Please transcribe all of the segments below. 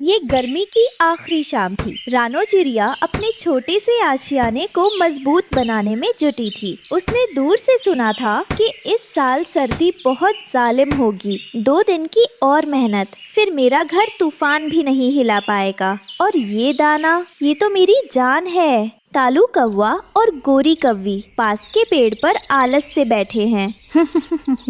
ये गर्मी की आखिरी शाम थी। रानो चिड़िया अपने छोटे से आशियाने को मजबूत बनाने में जुटी थी। उसने दूर से सुना था कि इस साल सर्दी बहुत जालिम होगी। 2 दिन की और मेहनत, फिर मेरा घर तूफान भी नहीं हिला पाएगा। और ये दाना, ये तो मेरी जान है। तालू कौवा और गोरी कौवी पास के पेड़ पर आलस से बैठे हैं।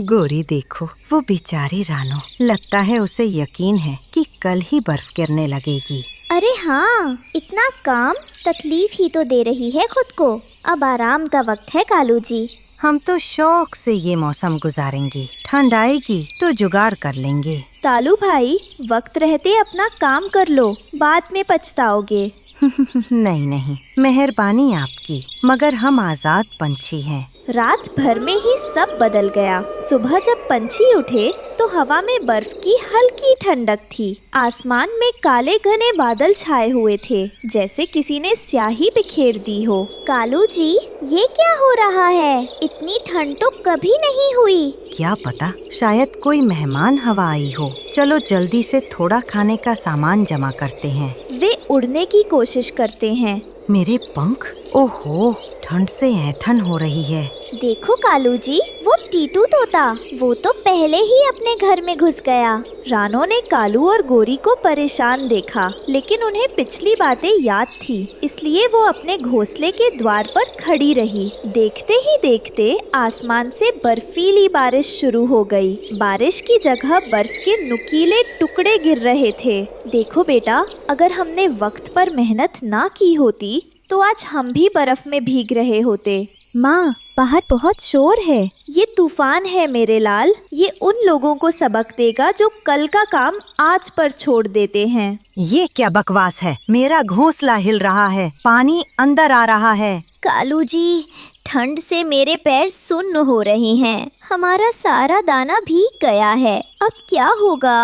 गोरी देखो, वो बेचारी रानो, लगता है उसे यकीन है कि कल ही बर्फ गिरने लगेगी। अरे हाँ, इतना काम, तकलीफ ही तो दे रही है खुद को। अब आराम का वक्त है कालू जी। हम तो शौक से ये मौसम गुजारेंगे, ठंड आएगी तो जुगाड़ कर लेंगे। तालू भाई, वक्त रहते अपना काम कर लो, बाद में पछताओगे। नहीं नहीं, मेहरबानी आपकी, मगर हम आजाद पंछी हैं। रात भर में ही सब बदल गया। सुबह जब पंछी उठे तो हवा में बर्फ की हल्की ठंडक थी। आसमान में काले घने बादल छाए हुए थे, जैसे किसी ने स्याही बिखेर दी हो। कालू जी, ये क्या हो रहा है? इतनी ठंड तो कभी नहीं हुई। क्या पता, शायद कोई मेहमान हवा आई हो। चलो जल्दी से थोड़ा खाने का सामान जमा करते हैं। वे उड़ने की कोशिश करते हैं। मेरे पंख, ओहो, ठंड से ऐंठन हो रही है। देखो कालू जी, वो टीटू तोता, वो तो पहले ही अपने घर में घुस गया। रानो ने कालू और गोरी को परेशान देखा, लेकिन उन्हें पिछली बातें याद थी, इसलिए वो अपने घोंसले के द्वार पर खड़ी रही। देखते ही देखते आसमान से बर्फीली बारिश शुरू हो गई। बारिश की जगह बर्फ के नुकीले टुकड़े गिर रहे थे। देखो बेटा, अगर हमने वक्त पर मेहनत ना की होती तो आज हम भी बर्फ में भीग रहे होते। माँ, बाहर बहुत शोर है। ये तूफान है मेरे लाल। ये उन लोगों को सबक देगा जो कल का काम आज पर छोड़ देते हैं। ये क्या बकवास है? मेरा घोंसला हिल रहा है, पानी अंदर आ रहा है। कालू जी, ठंड से मेरे पैर सुन्न हो रहे हैं। हमारा सारा दाना भीग गया है। अब क्या होगा?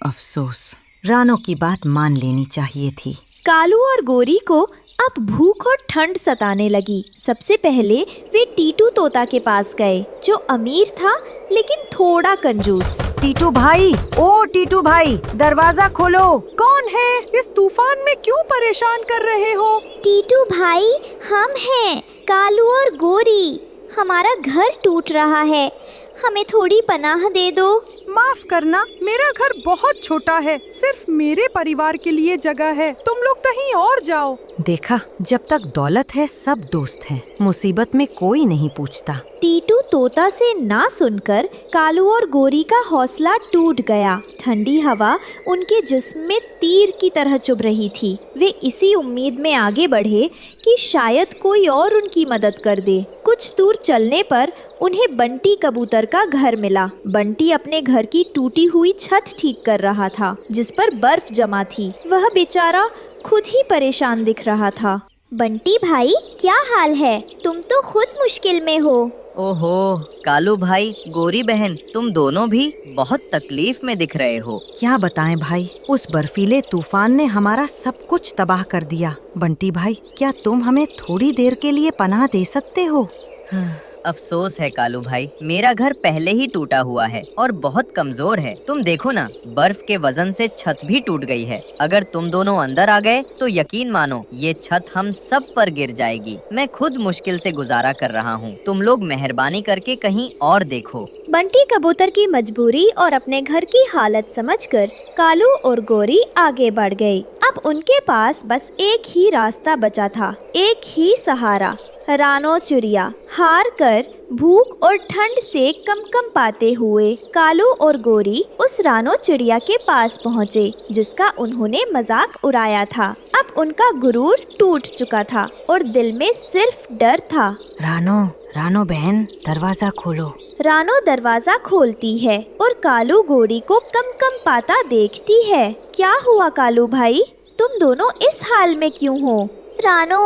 अफसोस, रानो की बात मान लेनी चाहिए थी। कालू और गोरी को अब भूख और ठंड सताने लगी। सबसे पहले वे टीटू तोता के पास गए, जो अमीर था लेकिन थोड़ा कंजूस। टीटू भाई, ओ टीटू भाई, दरवाजा खोलो। कौन है? इस तूफान में क्यों परेशान कर रहे हो? टीटू भाई, हम हैं कालू और गोरी। हमारा घर टूट रहा है, हमें थोड़ी पनाह दे दो। माफ करना, मेरा घर बहुत छोटा है, सिर्फ मेरे परिवार के लिए जगह है। तुम लोग कहीं और जाओ। देखा, जब तक दौलत है सब दोस्त हैं, मुसीबत में कोई नहीं पूछता। टीटू तोता से ना सुनकर कालू और गोरी का हौसला टूट गया। ठंडी हवा उनके जिस्म में तीर की तरह चुभ रही थी। वे इसी उम्मीद में आगे बढ़े कि शायद कोई और उनकी मदद कर दे। कुछ दूर चलने पर उन्हें बंटी कबूतर का घर मिला। बंटी अपने घर की टूटी हुई छत ठीक कर रहा था, जिस पर बर्फ जमा थी। वह बेचारा खुद ही परेशान दिख रहा था। बंटी भाई, क्या हाल है? तुम तो खुद मुश्किल में हो। ओहो, कालू भाई, गोरी बहन, तुम दोनों भी बहुत तकलीफ में दिख रहे हो। क्या बताएं भाई, उस बर्फीले तूफान ने हमारा सब कुछ तबाह कर दिया। बंटी भाई, क्या तुम हमें थोड़ी देर के लिए पनाह दे सकते हो? अफसोस है कालू भाई, मेरा घर पहले ही टूटा हुआ है और बहुत कमजोर है। तुम देखो ना, बर्फ के वजन से छत भी टूट गई है। अगर तुम दोनों अंदर आ गए तो यकीन मानो ये छत हम सब पर गिर जाएगी। मैं खुद मुश्किल से गुजारा कर रहा हूँ। तुम लोग मेहरबानी करके कहीं और देखो। बंटी कबूतर की मजबूरी और अपने घर की हालत समझकर कालू और गोरी आगे बढ़ गए। अब उनके पास बस एक ही रास्ता बचा था, एक ही सहारा, रानो चिड़िया। हार कर भूख और ठंड से कम पाते हुए कालू और गोरी उस रानो चिड़िया के पास पहुँचे, जिसका उन्होंने मजाक उड़ाया था। अब उनका गुरूर टूट चुका था और दिल में सिर्फ डर था। रानो बहन, दरवाजा खोलो। रानो दरवाजा खोलती है और कालू गोरी को कम पाता देखती है। क्या हुआ कालू भाई, तुम दोनों इस हाल में क्यों हो? रानो,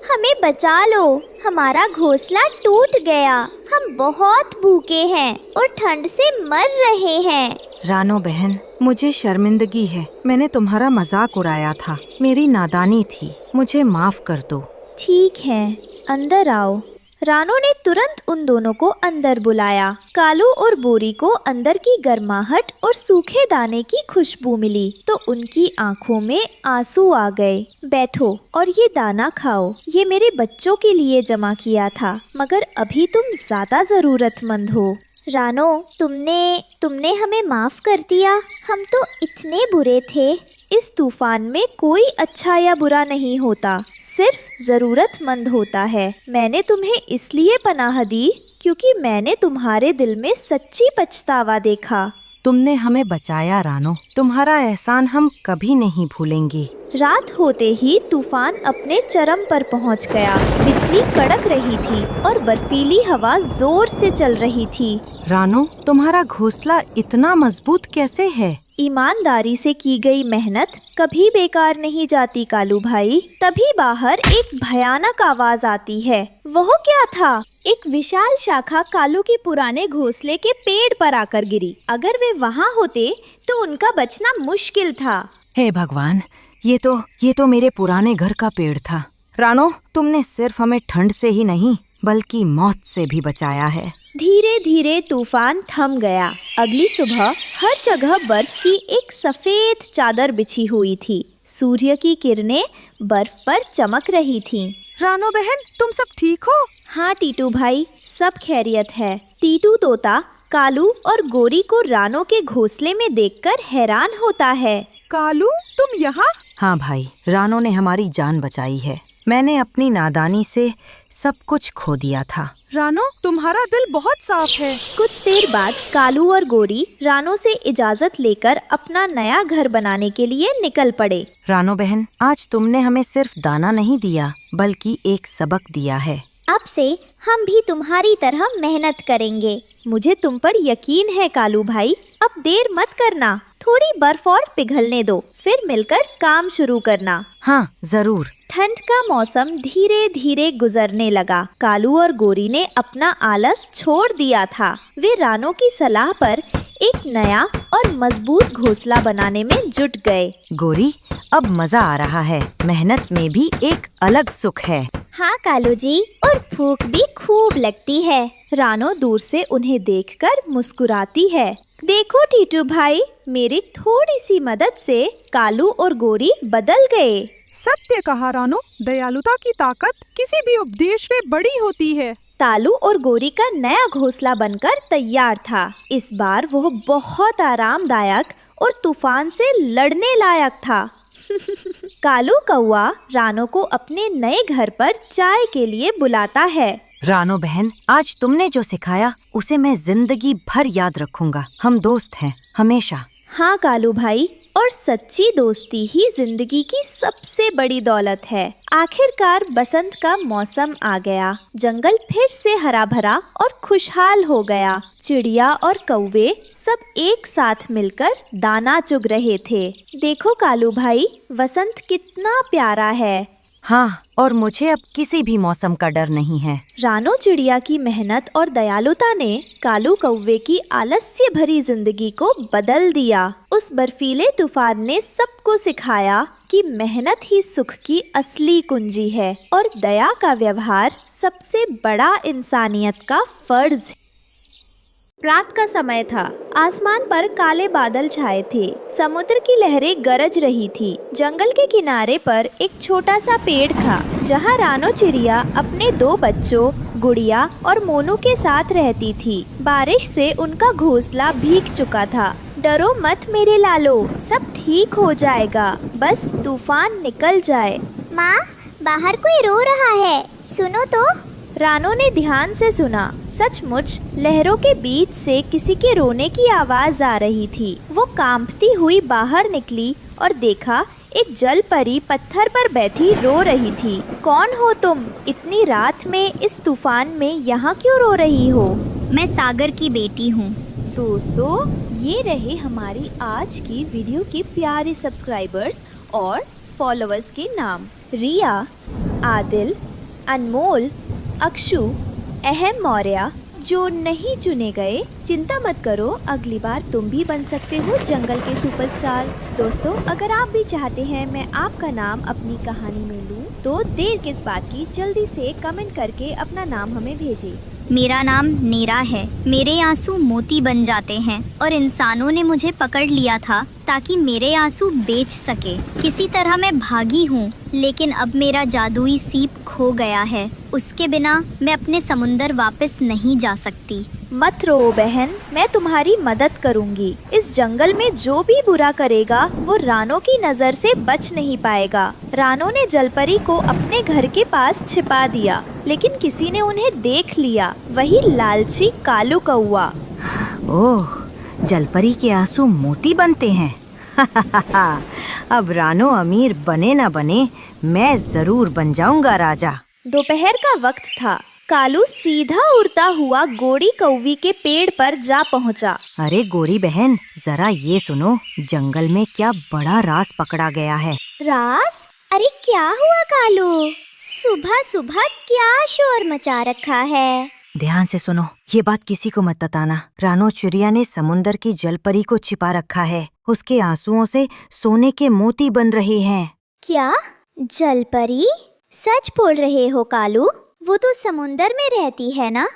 हमें बचा लो, हमारा घोंसला टूट गया। हम बहुत भूखे हैं और ठंड से मर रहे हैं। रानो बहन, मुझे शर्मिंदगी है, मैंने तुम्हारा मजाक उड़ाया था। मेरी नादानी थी, मुझे माफ कर दो। ठीक है, अंदर आओ। रानो ने तुरंत उन दोनों को अंदर बुलाया। कालू और बोरी को अंदर की गर्माहट और सूखे दाने की खुशबू मिली तो उनकी आंखों में आंसू आ गए। बैठो और ये दाना खाओ, ये मेरे बच्चों के लिए जमा किया था, मगर अभी तुम ज्यादा जरूरतमंद हो। रानो, तुमने हमें माफ कर दिया। हम तो इतने बुरे थे। इस तूफान में कोई अच्छा या बुरा नहीं होता, सिर्फ जरूरतमंद होता है। मैंने तुम्हें इसलिए पनाह दी क्योंकि मैंने तुम्हारे दिल में सच्ची पछतावा देखा। तुमने हमें बचाया रानो, तुम्हारा एहसान हम कभी नहीं भूलेंगे। रात होते ही तूफान अपने चरम पर पहुंच गया। बिजली कड़क रही थी और बर्फीली हवा जोर से चल रही थी। रानो, तुम्हारा घोंसला इतना मजबूत कैसे है? ईमानदारी से की गई मेहनत कभी बेकार नहीं जाती कालू भाई। तभी बाहर एक भयानक आवाज आती है। वह क्या था? एक विशाल शाखा कालू के पुराने घोंसले के पेड़ पर आकर गिरी। अगर वे वहाँ होते तो उनका बचना मुश्किल था। हे भगवान, ये तो मेरे पुराने घर का पेड़ था। रानो, तुमने सिर्फ हमें ठंड से ही नहीं बल्कि मौत से भी बचाया है। धीरे धीरे तूफान थम गया। अगली सुबह हर जगह बर्फ की एक सफेद चादर बिछी हुई थी। सूर्य की किरणें बर्फ पर चमक रही थीं। रानो बहन, तुम सब ठीक हो? हाँ टीटू भाई, सब खैरियत है। टीटू तोता कालू और गोरी को रानो के घोंसले में देखकर हैरान होता है। कालू, तुम यहाँ? हाँ भाई, रानो ने हमारी जान बचाई है। मैंने अपनी नादानी से सब कुछ खो दिया था। रानो, तुम्हारा दिल बहुत साफ है। कुछ देर बाद कालू और गोरी रानो से इजाजत लेकर अपना नया घर बनाने के लिए निकल पड़े। रानो बहन, आज तुमने हमें सिर्फ दाना नहीं दिया बल्कि एक सबक दिया है। अब से हम भी तुम्हारी तरह मेहनत करेंगे। मुझे तुम पर यकीन है कालू भाई। अब देर मत करना, थोड़ी बर्फ और पिघलने दो, फिर मिलकर काम शुरू करना। हाँ जरूर। ठंड का मौसम धीरे धीरे गुजरने लगा। कालू और गोरी ने अपना आलस छोड़ दिया था। वे रानो की सलाह पर एक नया और मजबूत घोंसला बनाने में जुट गए। गोरी, अब मजा आ रहा है। मेहनत में भी एक अलग सुख है। हाँ कालू जी, और भूख भी खूब लगती है। रानो दूर से उन्हें देखकर मुस्कुराती है। देखो टीटू भाई, मेरी थोड़ी सी मदद से कालू और गोरी बदल गए। सत्य कहा रानो, दयालुता की ताकत किसी भी उपदेश में बड़ी होती है। तालू और गोरी का नया घोंसला बनकर तैयार था। इस बार वो बहुत आरामदायक और तूफान से लड़ने लायक था। कालू कौआ रानो को अपने नए घर पर चाय के लिए बुलाता है। रानो बहन, आज तुमने जो सिखाया उसे मैं जिंदगी भर याद रखूंगा। हम दोस्त हैं हमेशा। हाँ कालू भाई, और सच्ची दोस्ती ही जिंदगी की सबसे बड़ी दौलत है। आखिरकार बसंत का मौसम आ गया। जंगल फिर से हरा भरा और खुशहाल हो गया। चिड़िया और कौवे सब एक साथ मिलकर दाना चुग रहे थे। देखो कालू भाई, वसंत कितना प्यारा है। हाँ, और मुझे अब किसी भी मौसम का डर नहीं है। रानो चिड़िया की मेहनत और दयालुता ने कालू कौवे की आलस्य भरी जिंदगी को बदल दिया। उस बर्फीले तूफान ने सबको सिखाया कि मेहनत ही सुख की असली कुंजी है और दया का व्यवहार सबसे बड़ा इंसानियत का फर्ज है। रात का समय था। आसमान पर काले बादल छाए थे। समुद्र की लहरें गरज रही थी। जंगल के किनारे पर एक छोटा सा पेड़ था जहाँ रानो चिड़िया अपने 2 बच्चों गुड़िया और मोनू के साथ रहती थी। बारिश से उनका घोंसला भीग चुका था। डरो मत मेरे लालो, सब ठीक हो जाएगा, बस तूफान निकल जाए। माँ, बाहर कोई रो रहा है, सुनो तो। रानो ने ध्यान से सुना। सचमुच लहरों के बीच से किसी के रोने की आवाज आ रही थी। वो कांपती हुई बाहर निकली और देखा एक जल परी पत्थर पर बैठी रो रही थी। कौन हो तुम? इतनी रात में इस तूफान में यहाँ क्यों रो रही हो? मैं सागर की बेटी हूँ। दोस्तों, ये रहे हमारी आज की वीडियो की प्यारे सब्सक्राइबर्स और फॉलोअर्स के नाम। रिया, आदिल, अनमोल, अक्षु, अहम मौर्य, जो नहीं चुने गए, चिंता मत करो, अगली बार तुम भी बन सकते हो जंगल के सुपरस्टार। दोस्तों, अगर आप भी चाहते हैं मैं आपका नाम अपनी कहानी में लूं, तो देर किस बात की, जल्दी से कमेंट करके अपना नाम हमें भेजें। मेरा नाम नीरा है। मेरे आंसू मोती बन जाते हैं और इंसानों ने मुझे पकड़ लिया था ताकि मेरे आंसू बेच सके। किसी तरह मैं भागी हूँ, लेकिन अब मेरा जादुई सीप खो गया है। उसके बिना मैं अपने समुंदर वापस नहीं जा सकती। मत रो बहन, मैं तुम्हारी मदद करूंगी। इस जंगल में जो भी बुरा करेगा वो रानो की नजर से बच नहीं पाएगा। रानो ने जलपरी को अपने घर के पास छिपा दिया, लेकिन किसी ने उन्हें देख लिया, वही लालची कालू कौआ। ओह, जलपरी के आंसू मोती बनते हैं। अब रानो अमीर बने ना बने, मैं जरूर बन जाऊंगा राजा। दोपहर का वक्त था। कालू सीधा उड़ता हुआ गोरी कौवी के पेड़ पर जा पहुंचा। अरे गोरी बहन, जरा ये सुनो, जंगल में क्या बड़ा राज पकड़ा गया है। रास? अरे क्या हुआ कालू? सुबह सुबह क्या शोर मचा रखा है? ध्यान से सुनो, ये बात किसी को मत बताना। रानो चिड़िया ने समुंदर की जलपरी को छिपा रखा है। उसके आंसुओं से सोने के मोती बन रहे हैं। क्या? जलपरी? सच बोल रहे हो कालू? वो तो समुंदर में रहती है ना?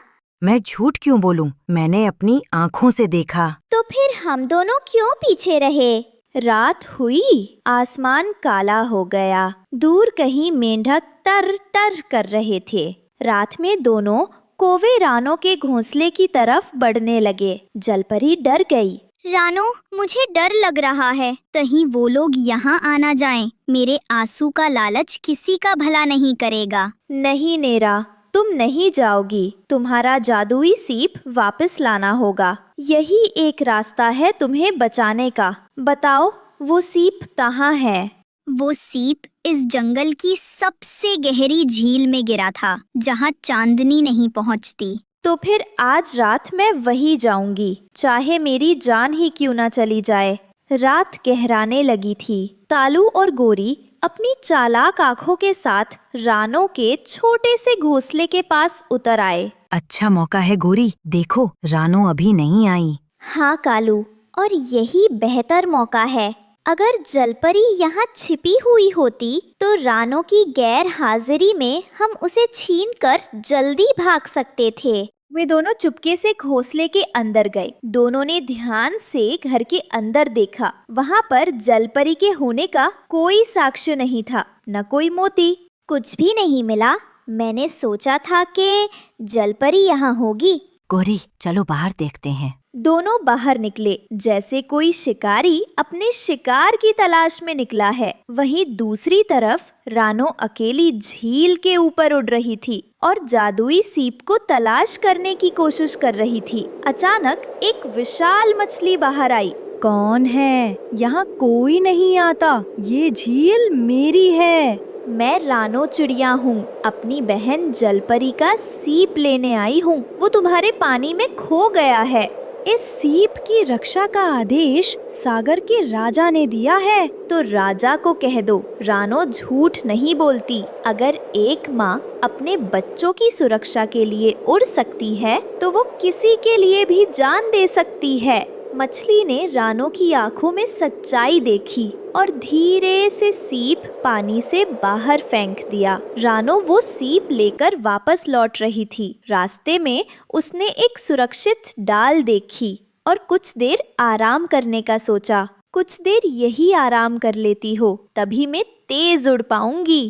मैं झूठ क्यों बोलूं? मैंने अपनी आँखों से देखा। तो फिर हम दोनों क्यों पीछे रहे? रात हुई, आसमान काला हो गया। दूर कहीं मेंढक तर तर कर रहे थे। रात में दोनों कौवे रानो के घोंसले की तरफ बढ़ने लगे। जलपरी डर गई। रानो, मुझे डर लग रहा है, कहीं वो लोग यहाँ आना जाएं। मेरे आंसू का लालच किसी का भला नहीं करेगा। नहीं नेरा, तुम नहीं जाओगी। तुम्हारा जादुई सीप वापस लाना होगा। यही एक रास्ता है तुम्हें बचाने का। बताओ, वो सीप कहाँ है? वो सीप इस जंगल की सबसे गहरी झील में गिरा था, जहाँ चांदनी नहीं पहुँचती। तो फिर आज रात मैं वही जाऊंगी, चाहे मेरी जान ही क्यों ना चली जाए। रात गहराने लगी थी। कालू और गोरी अपनी चालाक आंखों के साथ रानो के छोटे से घोंसले के पास उतर आए। अच्छा मौका है गोरी, देखो रानो अभी नहीं आई। हाँ कालू, और यही बेहतर मौका है। अगर जलपरी यहाँ छिपी हुई होती तो रानो की गैर हाजिरी में हम उसे छीनकर जल्दी भाग सकते थे। वे दोनों चुपके से घोंसले के अंदर गए। दोनों ने ध्यान से घर के अंदर देखा। वहाँ पर जलपरी के होने का कोई साक्ष्य नहीं था, न कोई मोती। कुछ भी नहीं मिला। मैंने सोचा था कि जलपरी यहाँ होगी। गोरी, चलो बाहर देखते हैं। दोनों बाहर निकले, जैसे कोई शिकारी अपने शिकार की तलाश में निकला है। वहीं दूसरी तरफ रानो अकेली झील के ऊपर उड़ रही थी और जादुई सीप को तलाश करने की कोशिश कर रही थी। अचानक एक विशाल मछली बाहर आई। कौन है? यहाँ कोई नहीं आता। ये झील मेरी है। मैं रानो चिड़िया हूँ, अपनी बहन जलपरी का सीप लेने आई हूँ। वो तुम्हारे पानी में खो गया है। इस सीप की रक्षा का आदेश सागर के राजा ने दिया है। तो राजा को कह दो, रानो झूठ नहीं बोलती। अगर एक माँ अपने बच्चों की सुरक्षा के लिए उड़ सकती है, तो वो किसी के लिए भी जान दे सकती है। मछली ने रानो की आंखों में सच्चाई देखी और धीरे से सीप पानी से बाहर फेंक दिया। रानो वो सीप लेकर वापस लौट रही थी। रास्ते में उसने एक सुरक्षित डाल देखी और कुछ देर आराम करने का सोचा। कुछ देर यही आराम कर लेती हो, तभी मैं तेज उड़ पाऊंगी।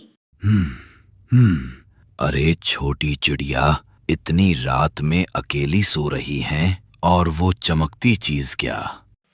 अरे छोटी चिड़िया, इतनी रात में अकेली सो रही हैं, और वो चमकती चीज क्या?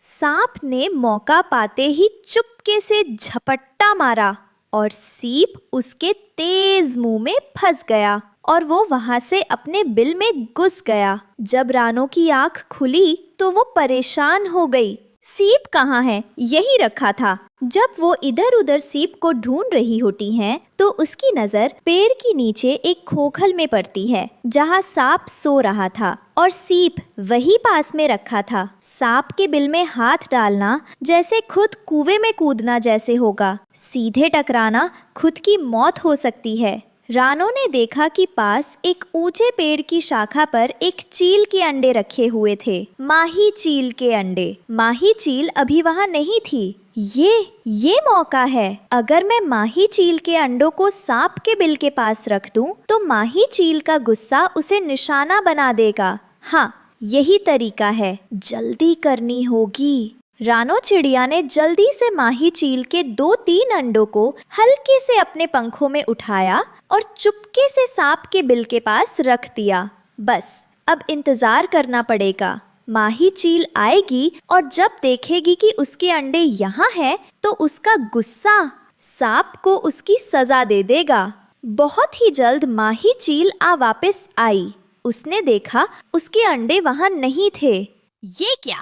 सांप ने मौका पाते ही चुपके से झपट्टा मारा और सीप उसके तेज मुंह में फंस गया और वो वहां से अपने बिल में घुस गया। जब रानो की आंख खुली तो वो परेशान हो गई। सीप कहाँ है? यही रखा था। जब वो इधर उधर सीप को ढूंढ रही होती हैं, तो उसकी नजर पेड़ के नीचे एक खोखल में पड़ती है, जहाँ सांप सो रहा था और सीप वही पास में रखा था। सांप के बिल में हाथ डालना जैसे खुद कुएं में कूदना जैसे होगा। सीधे टकराना खुद की मौत हो सकती है। रानो ने देखा कि पास एक ऊंचे पेड़ की शाखा पर एक चील के अंडे रखे हुए थे। माही चील के अंडे। माही चील अभी वहाँ नहीं थी। ये मौका है। अगर मैं माही चील के अंडों को सांप के बिल के पास रख दूं, तो माही चील का गुस्सा उसे निशाना बना देगा। हाँ, यही तरीका है, जल्दी करनी होगी। रानो चिड़िया ने जल्दी से माही चील के 2-3 अंडों को हल्के से अपने पंखों में उठाया और चुपके से सांप के बिल के पास रख दिया। बस अब इंतजार करना पड़ेगा। माही चील आएगी और जब देखेगी कि उसके अंडे यहाँ हैं, तो उसका गुस्सा सांप को उसकी सजा दे देगा। बहुत ही जल्द माही चील वापस आई। उसने देखा उसके अंडे वहाँ नहीं थे। ये क्या?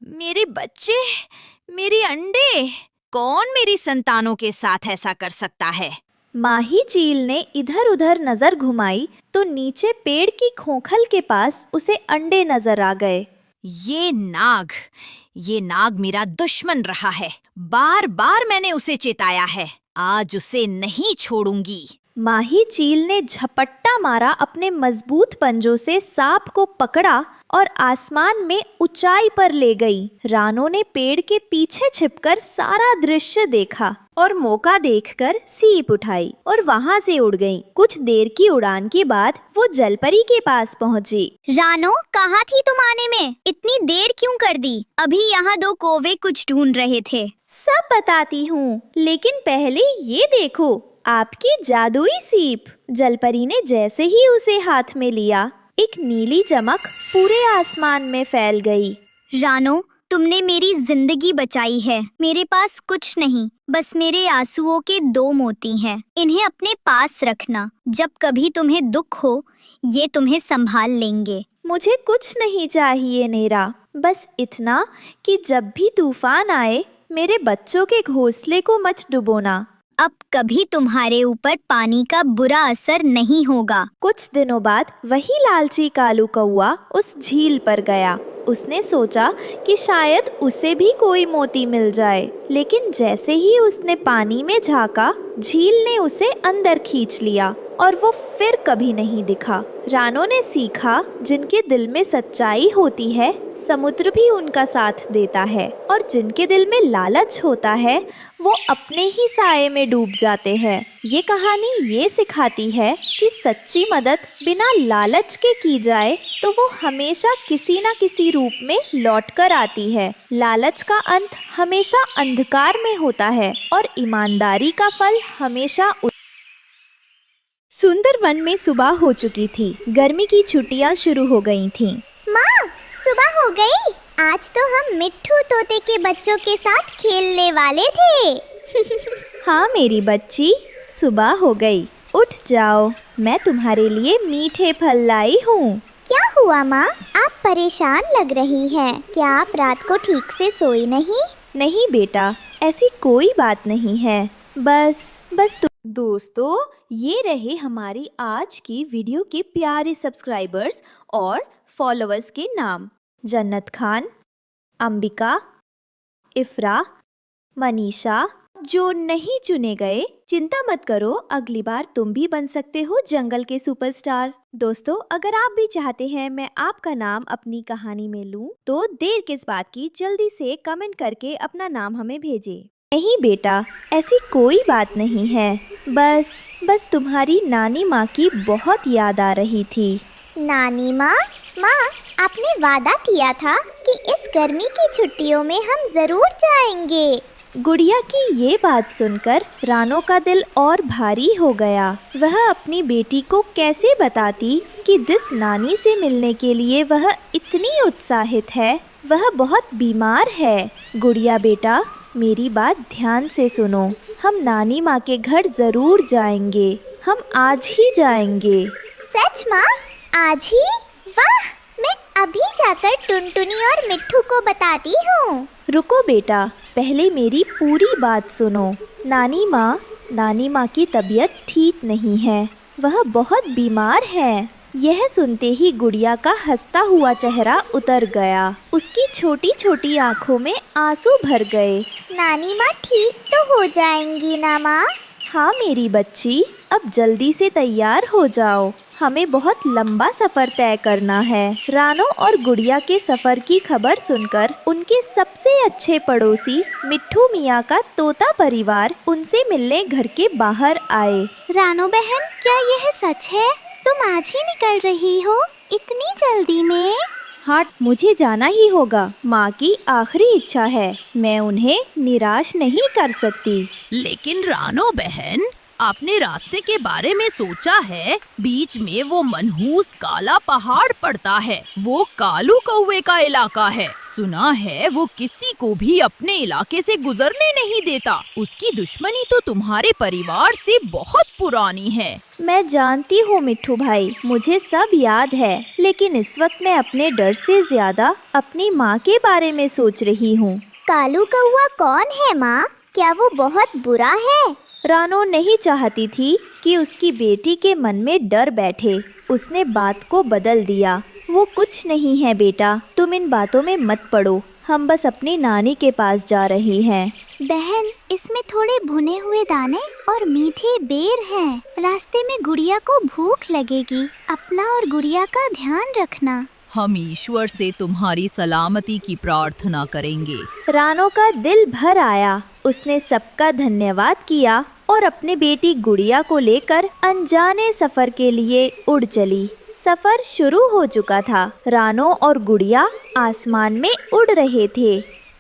मेरे बच्चे, मेरे अंडे! कौन मेरी संतानों के साथ ऐसा कर सकता है? माही चील ने इधर उधर नजर घुमाई तो नीचे पेड़ की खोखल के पास उसे अंडे नजर आ गए। ये नाग मेरा दुश्मन रहा है। बार बार मैंने उसे चेताया है। आज उसे नहीं छोड़ूंगी। माही चील ने झपट्टा मारा, अपने मजबूत पंजों से सांप को पकड़ा और आसमान में ऊंचाई पर ले गई। रानो ने पेड़ के पीछे छिपकर सारा दृश्य देखा और मौका देखकर सीप उठाई और वहां से उड़ गई। कुछ देर की उड़ान के बाद वो जलपरी के पास पहुंची। रानो, कहाँ थी तुम आने में? इतनी देर क्यों कर दी? अभी यहाँ 2 कौवे कुछ ढूंढ रहे थे। सब बताती हूँ, लेकिन पहले ये देखो, आपकी जादुई सीप। जलपरी ने जैसे ही उसे हाथ में लिया, एक नीली चमक पूरे आसमान में फैल गई। रानो, तुमने मेरी जिंदगी बचाई है। मेरे पास कुछ नहीं, बस मेरे आंसुओं के 2 मोती हैं। इन्हें अपने पास रखना। जब कभी तुम्हें दुख हो, ये तुम्हें संभाल लेंगे। मुझे कुछ नहीं चाहिए नेरा, बस इतना कि जब भी तूफान आए, मेरे बच्चों के घोंसले को मत डुबोना। अब कभी तुम्हारे ऊपर पानी का बुरा असर नहीं होगा। कुछ दिनों बाद वही लालची कालू कौआ उस झील पर गया। उसने सोचा कि शायद उसे भी कोई मोती मिल जाए, लेकिन जैसे ही उसने पानी में झांका, झील ने उसे अंदर खींच लिया और वो फिर कभी नहीं दिखा। रानो ने सीखा, जिनके दिल में सच्चाई होती है, समुद्र भी उनका साथ देता है, और जिनके दिल में लालच होता है, वो अपने ही साये में डूब जाते हैं। ये कहानी ये सिखाती है कि सच्ची मदद बिना लालच के की जाए तो वो हमेशा किसी न किसी रूप में लौट कर आती है। लालच का अंत हमेशा अंधकार में होता है और ईमानदारी का फल हमेशा। सुंदर वन में सुबह हो चुकी थी। गर्मी की छुट्टियां शुरू हो गई थीं। माँ, सुबह हो गई। आज तो हम मिट्ठू तोते के बच्चों के साथ खेलने वाले थे। हाँ मेरी बच्ची, सुबह हो गई। उठ जाओ, मैं तुम्हारे लिए मीठे फल लाई हूँ। क्या हुआ माँ? आप परेशान लग रही हैं। क्या आप रात को ठीक से सोई नहीं? नहीं बेटा, ऐसी कोई बात नहीं है। बस दोस्तों, ये रहे हमारी आज की वीडियो के प्यारे सब्सक्राइबर्स और फॉलोअर्स के नाम। जन्नत खान, अंबिका, इफ्रा, मनीषा। जो नहीं चुने गए, चिंता मत करो, अगली बार तुम भी बन सकते हो जंगल के सुपरस्टार। दोस्तों, अगर आप भी चाहते हैं मैं आपका नाम अपनी कहानी में लूं, तो देर किस बात की, जल्दी से कमेंट करके अपना नाम हमें भेजें। नहीं बेटा, ऐसी कोई बात नहीं है। बस तुम्हारी नानी माँ की बहुत याद आ रही थी। नानी माँ, आपने वादा किया था कि इस गर्मी की छुट्टियों में हम जरूर जाएंगे। गुड़िया की ये बात सुनकर रानो का दिल और भारी हो गया। वह अपनी बेटी को कैसे बताती कि जिस नानी से मिलने के लिए वह इतनी उत्साहित है, वह बहुत बीमार है। गुड़िया बेटा, मेरी बात ध्यान से सुनो। हम नानी माँ के घर जरूर जाएंगे। हम आज ही जाएंगे। सच माँ? आज ही? वाह! मैं अभी जाकर टुनटुनी और मिट्ठू को बताती हूँ। रुको बेटा, पहले मेरी पूरी बात सुनो। नानी माँ की तबीयत ठीक नहीं है। वह बहुत बीमार है। यह सुनते ही गुड़िया का हंसता हुआ चेहरा उतर गया। उसकी छोटी छोटी आँखों में आंसू भर गए। नानी माँ ठीक तो हो जाएंगी ना माँ? हाँ मेरी बच्ची, अब जल्दी से तैयार हो जाओ, हमें बहुत लंबा सफर तय करना है। रानो और गुड़िया के सफर की खबर सुनकर उनके सबसे अच्छे पड़ोसी मिट्ठू मियाँ का तोता परिवार उनसे मिलने घर के बाहर आए। रानो बहन, क्या यह सच है? तुम आज ही निकल रही हो, इतनी जल्दी में? हाँ, मुझे जाना ही होगा। माँ की आखिरी इच्छा है, मैं उन्हें निराश नहीं कर सकती। लेकिन रानो बहन, आपने रास्ते के बारे में सोचा है? बीच में वो मनहूस काला पहाड़ पड़ता है, वो कालू कौवे का इलाका है। सुना है वो किसी को भी अपने इलाके से गुजरने नहीं देता। उसकी दुश्मनी तो तुम्हारे परिवार से बहुत पुरानी है। मैं जानती हूँ मिट्ठू भाई, मुझे सब याद है, लेकिन इस वक्त मैं अपने डर से ज्यादा अपनी माँ के बारे में सोच रही हूँ। कालू कौवा कौन है माँ? क्या वो बहुत बुरा है? रानो नहीं चाहती थी कि उसकी बेटी के मन में डर बैठे। उसने बात को बदल दिया। वो कुछ नहीं है बेटा, तुम इन बातों में मत पड़ो, हम बस अपनी नानी के पास जा रही हैं। बहन, इसमें थोड़े भुने हुए दाने और मीठे बेर हैं। रास्ते में गुड़िया को भूख लगेगी, अपना और गुड़िया का ध्यान रखना। हम ईश्वर से तुम्हारी सलामती की प्रार्थना करेंगे। रानो का दिल भर आया। उसने सबका धन्यवाद किया और अपनी बेटी गुड़िया को लेकर अनजाने सफर के लिए उड़ चली। सफर शुरू हो चुका था। रानो और गुड़िया आसमान में उड़ रहे थे।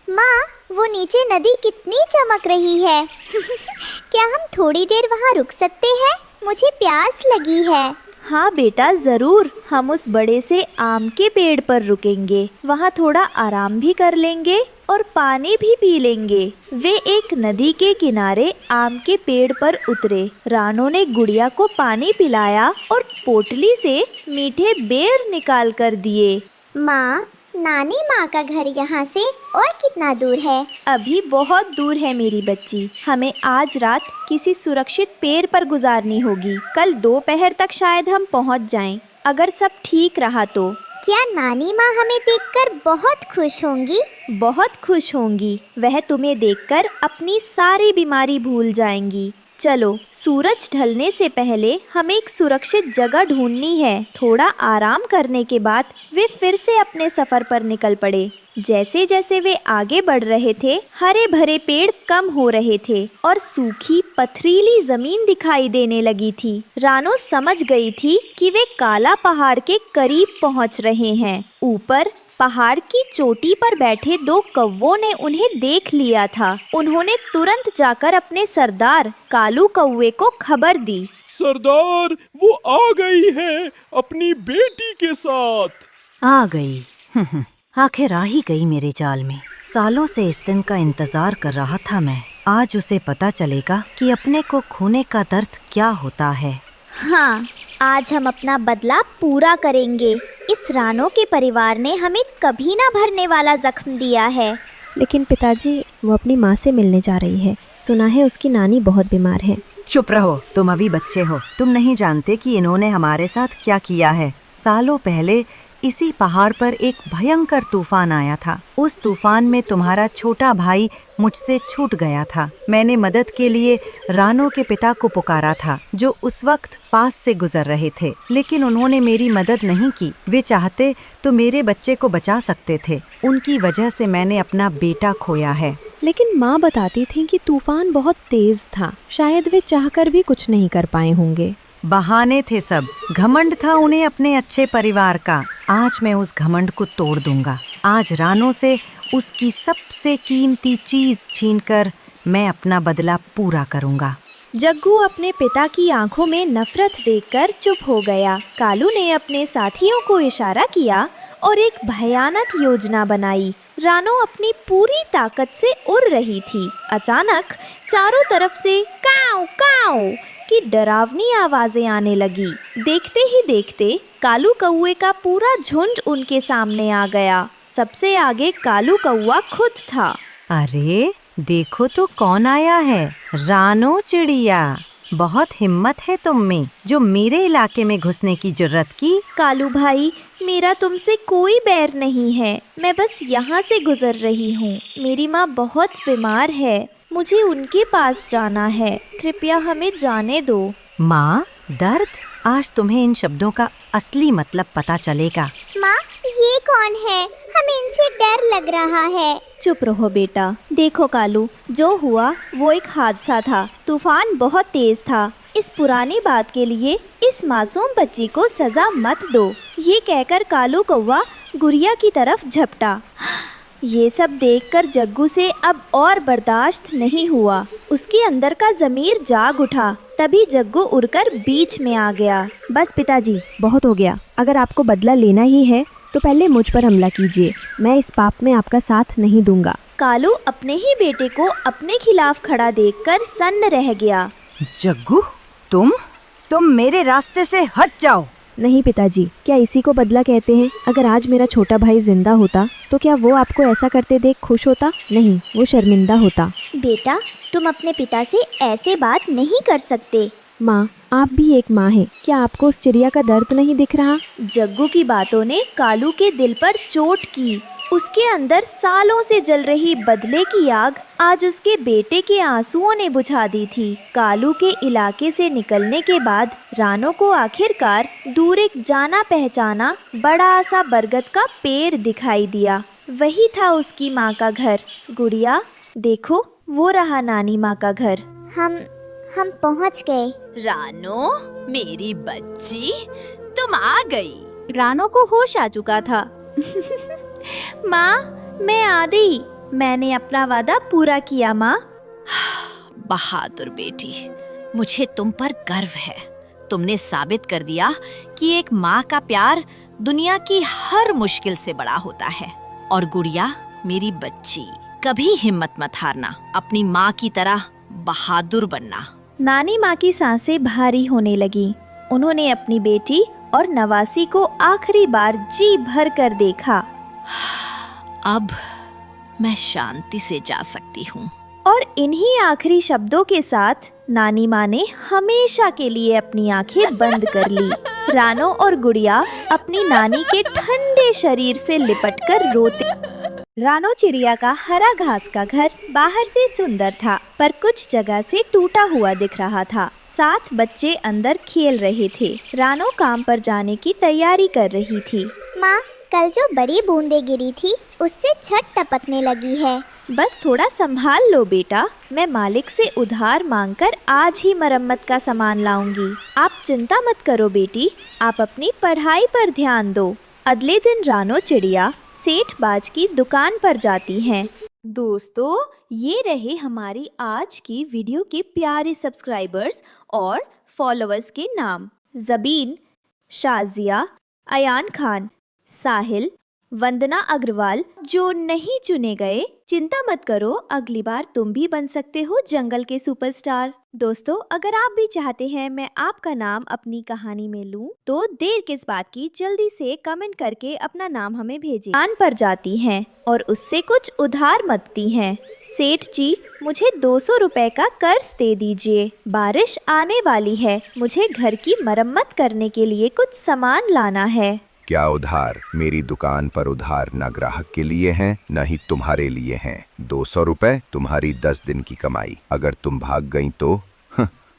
माँ, वो नीचे नदी कितनी चमक रही है। क्या हम थोड़ी देर वहाँ रुक सकते हैं? मुझे प्यास लगी है। हाँ बेटा, जरूर। हम उस बड़े से आम के पेड़ पर रुकेंगे, वहाँ थोड़ा आराम भी कर लेंगे और पानी भी पी लेंगे। वे एक नदी के किनारे आम के पेड़ पर उतरे। रानो ने गुड़िया को पानी पिलाया और पोटली से मीठे बेर निकाल कर दिए। माँ, नानी माँ का घर यहाँ से और कितना दूर है? अभी बहुत दूर है मेरी बच्ची। हमें आज रात किसी सुरक्षित पेड़ पर गुजारनी होगी। कल दोपहर तक शायद हम पहुँच जाएं, अगर सब ठीक रहा तो। क्या नानी माँ हमें देखकर बहुत खुश होंगी? बहुत खुश होंगी। वह तुम्हें देखकर अपनी सारी बीमारी भूल जाएंगी। चलो, सूरज ढलने से पहले हमें एक सुरक्षित जगह ढूंढनी है। थोड़ा आराम करने के बाद वे फिर से अपने सफर पर निकल पड़े। जैसे जैसे वे आगे बढ़ रहे थे, हरे भरे पेड़ कम हो रहे थे और सूखी पथरीली जमीन दिखाई देने लगी थी। रानो समझ गई थी कि वे काला पहाड़ के करीब पहुंच रहे हैं। ऊपर पहाड़ की चोटी पर बैठे दो कौवों ने उन्हें देख लिया था। उन्होंने तुरंत जाकर अपने सरदार कालू कौवे को खबर दी। सरदार, वो आ गई है अपनी बेटी के साथ। आ गई। आखिर आ ही गई मेरे जाल में। सालों से इस दिन का इंतजार कर रहा था मैं। आज उसे पता चलेगा कि अपने को खोने का दर्द क्या होता है। हाँ, आज हम अपना बदला पूरा करेंगे। इस रानो के परिवार ने हमें कभी ना भरने वाला जख्म दिया है। लेकिन पिताजी, वो अपनी माँ से मिलने जा रही है। सुना है उसकी नानी बहुत बीमार है। चुप रहो, तुम अभी बच्चे हो। तुम नहीं जानते कि इन्होंने हमारे साथ क्या किया है। सालों पहले इसी पहाड़ पर एक भयंकर तूफान आया था। उस तूफान में तुम्हारा छोटा भाई मुझसे छूट गया था। मैंने मदद के लिए रानो के पिता को पुकारा था, जो उस वक्त पास से गुजर रहे थे, लेकिन उन्होंने मेरी मदद नहीं की। वे चाहते तो मेरे बच्चे को बचा सकते थे। उनकी वजह से मैंने अपना बेटा खोया है। लेकिन माँ बताती थी कि तूफान बहुत तेज था, शायद वे चाहकर भी कुछ नहीं कर पाए होंगे। बहाने थे सब। घमंड था उन्हें अपने अच्छे परिवार का। आज मैं उस घमंड को तोड़ दूंगा। आज रानो से उसकी सबसे कीमती चीज छीनकर मैं अपना बदला पूरा करूंगा। जग्गू अपने पिता की आंखों में नफरत देखकर चुप हो गया। कालू ने अपने साथियों को इशारा किया और एक भयानक योजना बनाई। रानो अपनी पूरी ताकत से उड़ रही थी। अचानक चारों तरफ से काऊ काऊ की डरावनी आवाजें आने लगी। देखते ही देखते कालू कौवे का पूरा झुंड उनके सामने आ गया। सबसे आगे कालू कौवा खुद था। अरे देखो तो कौन आया है। रानो चिड़िया, बहुत हिम्मत है तुम में, जो मेरे इलाके में घुसने की जुर्रत की। कालू भाई, मेरा तुमसे कोई बैर नहीं है। मैं बस यहाँ से गुजर रही हूँ। मेरी माँ बहुत बीमार है, मुझे उनके पास जाना है। कृपया हमें जाने दो। माँ, दर्द? आज तुम्हें इन शब्दों का असली मतलब पता चलेगा। माँ, ये कौन है? हमें इनसे डर लग रहा है। चुप रहो बेटा। देखो कालू, जो हुआ वो एक हादसा था। तूफान बहुत तेज था। इस पुरानी बात के लिए इस मासूम बच्ची को सजा मत दो। ये कहकर कालू कौवा गुड़िया की तरफ झपटा। ये सब देखकर जग्गू से अब और बर्दाश्त नहीं हुआ। उसके अंदर का ज़मीर जाग उठा। तभी जग्गू उड़कर बीच में आ गया। बस पिताजी, बहुत हो गया। अगर आपको बदला लेना ही है तो पहले मुझ पर हमला कीजिए। मैं इस पाप में आपका साथ नहीं दूंगा। कालू अपने ही बेटे को अपने खिलाफ खड़ा देखकर सन्न रह गया। जग्गू, तुम मेरे रास्ते से हट जाओ। नहीं पिताजी, क्या इसी को बदला कहते हैं? अगर आज मेरा छोटा भाई जिंदा होता तो क्या वो आपको ऐसा करते देख खुश होता? नहीं, वो शर्मिंदा होता। बेटा, तुम अपने पिता से ऐसे बात नहीं कर सकते। माँ, आप भी एक माँ हैं। क्या आपको उस चिड़िया का दर्द नहीं दिख रहा? जग्गू की बातों ने कालू के दिल पर चोट की। उसके अंदर सालों से जल रही बदले की आग आज उसके बेटे के आंसुओं ने बुझा दी थी। कालू के इलाके से निकलने के बाद रानो को आखिरकार दूर एक जाना पहचाना बड़ा सा बरगद का पेड़ दिखाई दिया। वही था उसकी माँ का घर। गुड़िया, देखो, वो रहा नानी माँ का घर। हम पहुँच गए। रानो, मेरी बच्ची, तुम आ गई। रानो को होश आ चुका था। माँ, मैं आ गई। मैंने अपना वादा पूरा किया माँ। बहादुर बेटी, मुझे तुम पर गर्व है। तुमने साबित कर दिया कि एक माँ का प्यार दुनिया की हर मुश्किल से बड़ा होता है। और गुड़िया, मेरी बच्ची, कभी हिम्मत मत हारना। अपनी माँ की तरह बहादुर बनना। नानी माँ की सांसें भारी होने लगी। उन्होंने अपनी बेटी और नवासी को आखिरी बार जी भर कर देखा। अब मैं शांति से जा सकती हूँ। और इन्हीं आखिरी शब्दों के साथ नानी माँ ने हमेशा के लिए अपनी आंखें बंद कर ली। रानो और गुड़िया अपनी नानी के ठंडे शरीर से लिपटकर रोते। रानो चिड़िया का हरा घास का घर बाहर से सुंदर था, पर कुछ जगह से टूटा हुआ दिख रहा था। 7 बच्चे अंदर खेल रहे थे। रानो काम पर जाने की तैयारी कर रही थी। माँ, कल जो बड़ी बूंदें गिरी थी उससे छत टपकने लगी है। बस थोड़ा संभाल लो बेटा, मैं मालिक से उधार मांगकर आज ही मरम्मत का सामान लाऊंगी। आप चिंता मत करो बेटी, आप अपनी पढ़ाई पर ध्यान दो। अगले दिन रानो चिड़िया सेठ बाज की दुकान पर जाती हैं। दोस्तों, ये रहे हमारी आज की वीडियो के प्यारे सब्सक्राइबर्स और फॉलोअर्स के नाम। ज़बीन, शाजिया, अयान खान, साहिल, वंदना अग्रवाल। जो नहीं चुने गए, चिंता मत करो, अगली बार तुम भी बन सकते हो जंगल के सुपरस्टार। दोस्तों, अगर आप भी चाहते हैं मैं आपका नाम अपनी कहानी में लूं, तो देर किस बात की, जल्दी से कमेंट करके अपना नाम हमें भेजिए। दुकान पर जाती हैं और उससे कुछ उधार मांगती हैं। सेठ जी, मुझे 200 रुपए का कर्ज दे दीजिए। बारिश आने वाली है, मुझे घर की मरम्मत करने के लिए कुछ सामान लाना है। क्या उधार? मेरी दुकान पर उधार न ग्राहक के लिए हैं, न ही तुम्हारे लिए हैं। 200 रुपए तुम्हारी 10 दिन की कमाई। अगर तुम भाग गई तो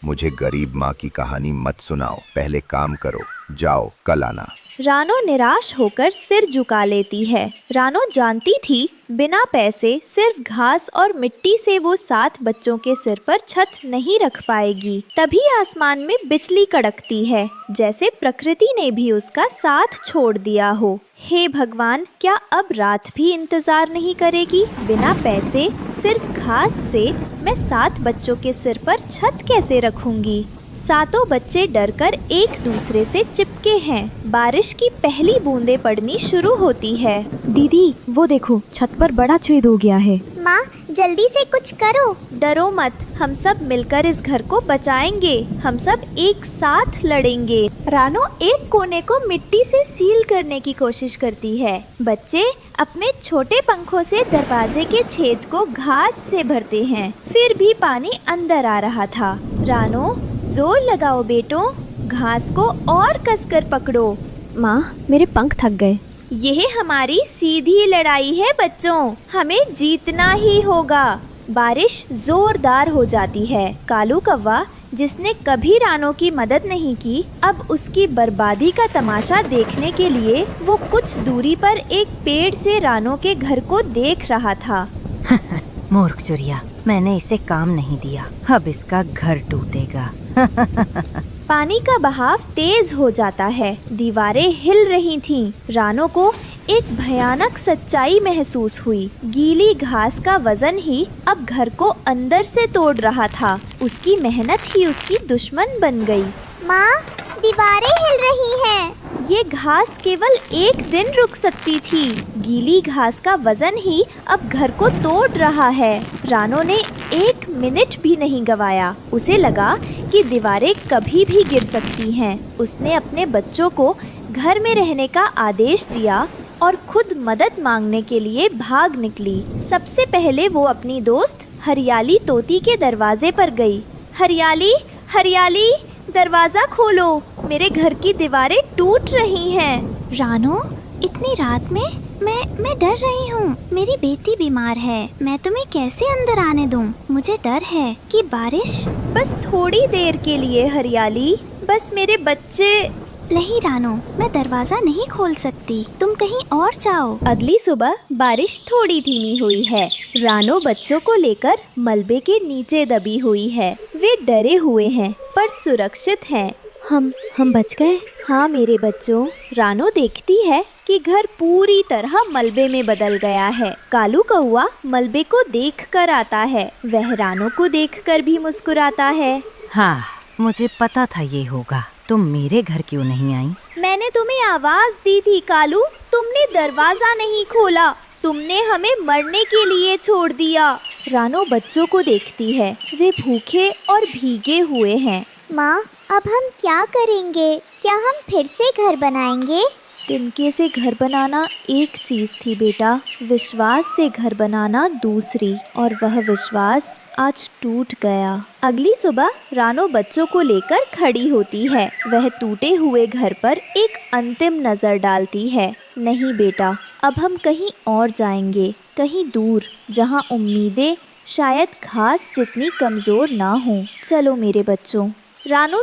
मुझे गरीब माँ की कहानी मत सुनाओ। पहले काम करो, जाओ, कल आना। रानो निराश होकर सिर झुका लेती है। रानो जानती थी बिना पैसे सिर्फ घास और मिट्टी से वो 7 बच्चों के सिर पर छत नहीं रख पाएगी। तभी आसमान में बिजली कड़कती है, जैसे प्रकृति ने भी उसका साथ छोड़ दिया हो। हे भगवान, क्या अब रात भी इंतजार नहीं करेगी? बिना पैसे सिर्फ घास से मैं 7 बच्चों के सिर पर छत कैसे रखूंगी? 7 बच्चे डरकर एक दूसरे से चिपके हैं। बारिश की पहली बूंदें पड़नी शुरू होती है। दीदी, वो देखो, छत पर बड़ा छेद हो गया है। माँ, जल्दी से कुछ करो। डरो मत, हम सब मिलकर इस घर को बचाएंगे। हम सब एक साथ लड़ेंगे। रानो एक कोने को मिट्टी से सील करने की कोशिश करती है। बच्चे अपने छोटे पंखों से दरवाजे के छेद को घास से भरते हैं, फिर भी पानी अंदर आ रहा था। रानो, जोर लगाओ बेटो, घास को और कसकर पकड़ो। माँ, मेरे पंख थक गए। यह हमारी सीधी लड़ाई है बच्चों, हमें जीतना ही होगा। बारिश जोरदार हो जाती है। कालू कौवा जिसने कभी रानो की मदद नहीं की, अब उसकी बर्बादी का तमाशा देखने के लिए वो कुछ दूरी पर एक पेड़ से रानो के घर को देख रहा था। मूर्ख चुरिया, मैंने इसे काम नहीं दिया, अब इसका घर टूटेगा। पानी का बहाव तेज हो जाता है, दीवारें हिल रही थीं। रानो को एक भयानक सच्चाई महसूस हुई। गीली घास का वजन ही अब घर को अंदर से तोड़ रहा था। उसकी मेहनत ही उसकी दुश्मन बन गई। माँ, दीवारें हिल रही हैं। ये घास केवल एक दिन रुक सकती थी। गीली घास का वजन ही अब घर को तोड़ रहा है। रानो ने 1 मिनट भी नहीं गवाया। उसे लगा कि दीवारें कभी भी गिर सकती हैं। उसने अपने बच्चों को घर में रहने का आदेश दिया और खुद मदद मांगने के लिए भाग निकली। सबसे पहले वो अपनी दोस्त हरियाली तोती के दरवाजे पर गई। हरियाली, हरियाली, दरवाजा खोलो, मेरे घर की दीवारें टूट रही हैं। रानो, इतनी रात में मैं डर रही हूँ। मेरी बेटी बीमार है, मैं तुम्हें कैसे अंदर आने दूँ? मुझे डर है कि बारिश। बस थोड़ी देर के लिए हरियाली, बस मेरे बच्चे। नहीं रानो, मैं दरवाजा नहीं खोल सकती, तुम कहीं और जाओ। अगली सुबह बारिश थोड़ी धीमी हुई है। रानो बच्चों को लेकर मलबे के नीचे दबी हुई है। वे डरे हुए हैं पर सुरक्षित हैं। हम बच गए। हाँ मेरे बच्चों, रानो देखती है कि घर पूरी तरह मलबे में बदल गया है। कालू कौआ मलबे को देखकर आता है। वह रानो को देखकर भी मुस्कुराता है। हाँ, मुझे पता था ये होगा। तुम मेरे घर क्यों नहीं आई? मैंने तुम्हें आवाज दी थी कालू, तुमने दरवाजा नहीं खोला। तुमने हमें मरने के लिए छोड़ दिया। रानो बच्चों को देखती है। वे भूखे और भीगे हुए हैं। माँ, अब हम क्या करेंगे? क्या हम फिर से घर बनाएंगे? तिनके से घर बनाना एक चीज़ थी बेटा, विश्वास से घर बनाना दूसरी, और वह विश्वास आज टूट गया। अगली सुबह रानो बच्चों को लेकर खड़ी होती है। वह टूटे हुए घर पर एक अंतिम नज़र डालती है। नहीं बेटा, अब हम कहीं और जाएंगे, कहीं दूर, जहाँ उम्मीदें शायद घास जितनी कमज़ोर ना हों। चलो मेरे बच्चों। रानो